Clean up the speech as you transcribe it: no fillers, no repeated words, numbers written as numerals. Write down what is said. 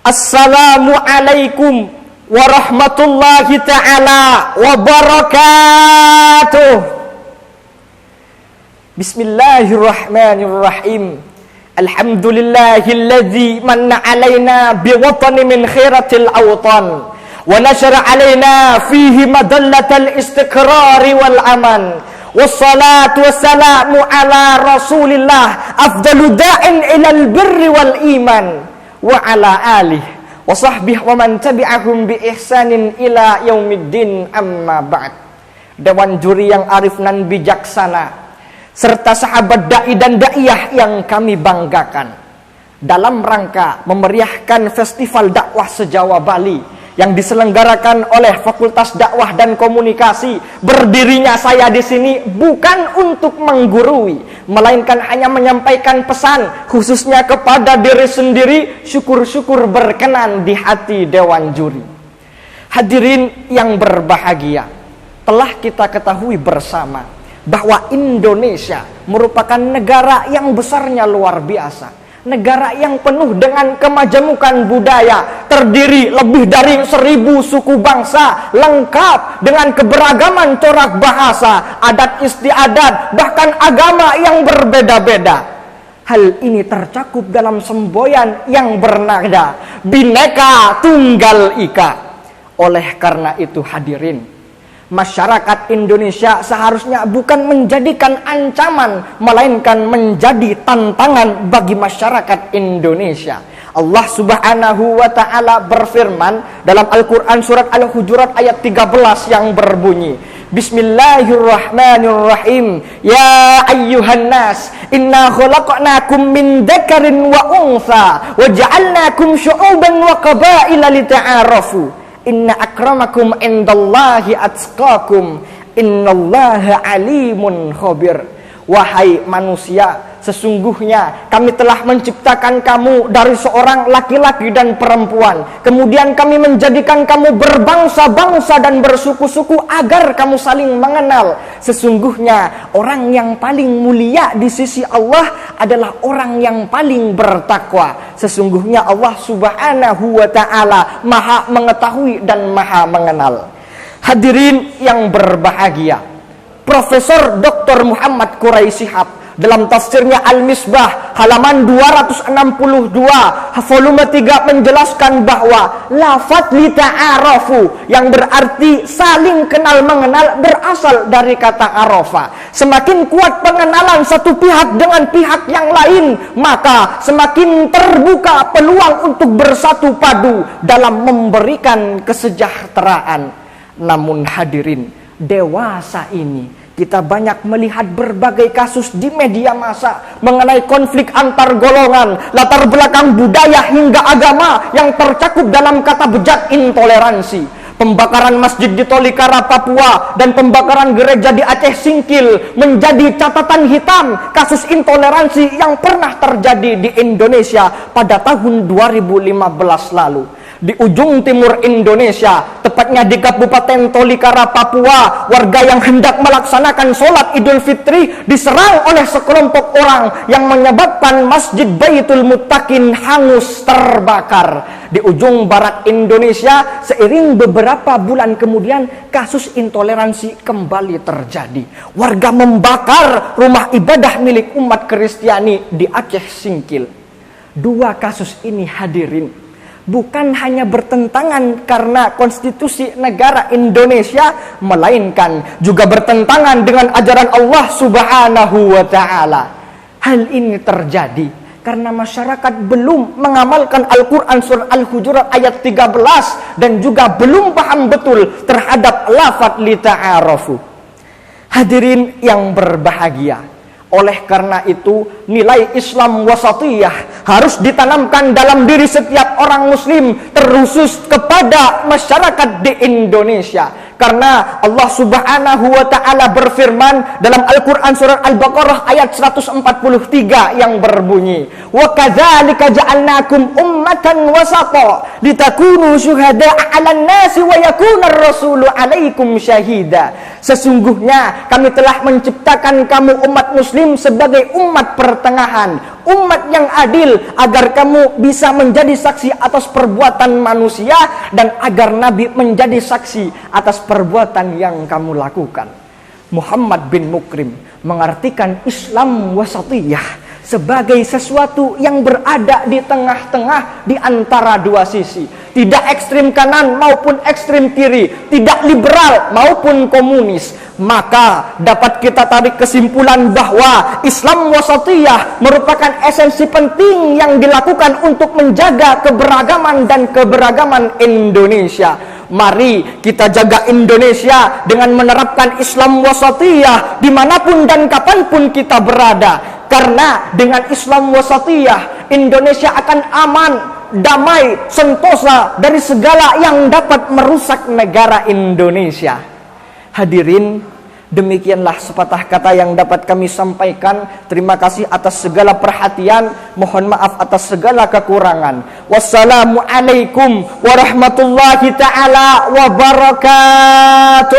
Assalamualaikum warahmatullahi ta'ala wabarakatuh. Bismillahirrahmanirrahim. Alhamdulillahilladzi manna alaina biwatani min khairatil awtan wa nashara alaina fihi madallatal istiqrari wal aman. Wassalatu wassalamu ala rasulillah afdalu da'in ilal birri wal iman wa ala alihi wa sahbihi wa man tabi'ahum bi ihsanin ila yaumiddin, amma ba'd. Dewan juri yang arif nan bijaksana serta sahabat dai dan daiyah yang kami banggakan, dalam rangka memeriahkan festival dakwah se-Jawa Bali yang diselenggarakan oleh Fakultas Dakwah dan Komunikasi, berdirinya saya di sini bukan untuk menggurui, melainkan hanya menyampaikan pesan khususnya kepada diri sendiri, syukur-syukur berkenan di hati dewan juri. Hadirin yang berbahagia, telah kita ketahui bersama bahwa Indonesia merupakan negara yang besarnya luar biasa, negara yang penuh dengan kemajemukan budaya, terdiri lebih dari 1000 suku bangsa, lengkap dengan keberagaman corak bahasa, adat istiadat, bahkan agama yang berbeda-beda. Hal ini tercakup dalam semboyan yang bernada Bhinneka Tunggal Ika. Oleh karena itu hadirin, masyarakat Indonesia seharusnya bukan menjadikan ancaman, melainkan menjadi tantangan bagi masyarakat Indonesia. Allah Subhanahu wa ta'ala berfirman dalam Al-Quran surat Al-Hujurat ayat 13 yang berbunyi, Bismillahirrahmanirrahim. Ya ayyuhan nas, inna khalaqnakum min dzakarin wa untha wa ja'alnakum syu'uban wa qabaila lita'arafu. Inna akramakum indallahi atqakum, innallaha alimun khabir. Wahai manusia, sesungguhnya kami telah menciptakan kamu dari seorang laki-laki dan perempuan. Kemudian kami menjadikan kamu berbangsa-bangsa dan bersuku-suku agar kamu saling mengenal. Sesungguhnya orang yang paling mulia di sisi Allah adalah orang yang paling bertakwa. Sesungguhnya Allah Subhanahu wa ta'ala maha mengetahui dan maha mengenal. Hadirin yang berbahagia, Profesor Dr. Muhammad Quraisy Shihab dalam tafsirnya Al-Misbah halaman 262 volume 3 menjelaskan bahwa lafaz lita'arafu yang berarti saling kenal mengenal berasal dari kata arafa. Semakin kuat pengenalan satu pihak dengan pihak yang lain, maka semakin terbuka peluang untuk bersatu padu dalam memberikan kesejahteraan. Namun hadirin, dewasa ini kita banyak melihat berbagai kasus di media massa mengenai konflik antar golongan, latar belakang budaya hingga agama yang tercakup dalam kata bejat intoleransi. Pembakaran masjid di Tolikara, Papua dan pembakaran gereja di Aceh Singkil menjadi catatan hitam kasus intoleransi yang pernah terjadi di Indonesia pada tahun 2015 lalu. Di ujung timur Indonesia, tepatnya di Kabupaten Tolikara, Papua, warga yang hendak melaksanakan sholat Idul Fitri diserang oleh sekelompok orang yang menyebabkan Masjid Baitul Muttaqin hangus terbakar. Di ujung barat Indonesia, seiring beberapa bulan kemudian, kasus intoleransi kembali terjadi. Warga membakar rumah ibadah milik umat Kristiani di Aceh Singkil. Dua kasus ini hadirin bukan hanya bertentangan karena konstitusi negara Indonesia, melainkan juga bertentangan dengan ajaran Allah Subhanahu wa ta'ala. Hal ini terjadi karena masyarakat belum mengamalkan Al-Quran surah Al-Hujurat ayat 13 dan juga belum paham betul terhadap lafaz lita'arafu. Hadirin yang berbahagia, oleh karena itu nilai Islam wasatiyah harus ditanamkan dalam diri setiap orang muslim, terkhusus kepada masyarakat di Indonesia. Karena Allah Subhanahu wa ta'ala berfirman dalam Al-Quran surat Al-Baqarah ayat 143 yang berbunyi, wa kadzalika ja'alnakum ummatan wasata litakunu syuhada'a 'alan nasi wa yakuna ar-rasulu 'alaikum syahida. Sesungguhnya kami telah menciptakan kamu umat muslim sebagai umat pertengahan, umat yang adil, agar kamu bisa menjadi saksi atas perbuatan manusia dan agar Nabi menjadi saksi atas perbuatan yang kamu lakukan. Muhammad bin Mukrim mengartikan Islam wasatiyah sebagai sesuatu yang berada di tengah-tengah di antara dua sisi. Tidak ekstrim kanan maupun ekstrim kiri, tidak liberal maupun komunis. Maka dapat kita tarik kesimpulan bahwa Islam wasatiyah merupakan esensi penting yang dilakukan untuk menjaga keberagaman dan keberagaman Indonesia. Mari kita jaga Indonesia dengan menerapkan Islam wasatiyah dimanapun dan kapanpun kita berada. Karena dengan Islam wasatiyah, Indonesia akan aman, damai, sentosa dari segala yang dapat merusak negara Indonesia. Hadirin, demikianlah sepatah kata yang dapat kami sampaikan. Terima kasih atas segala perhatian. Mohon maaf atas segala kekurangan. Wassalamualaikum warahmatullahi ta'ala wabarakatuh.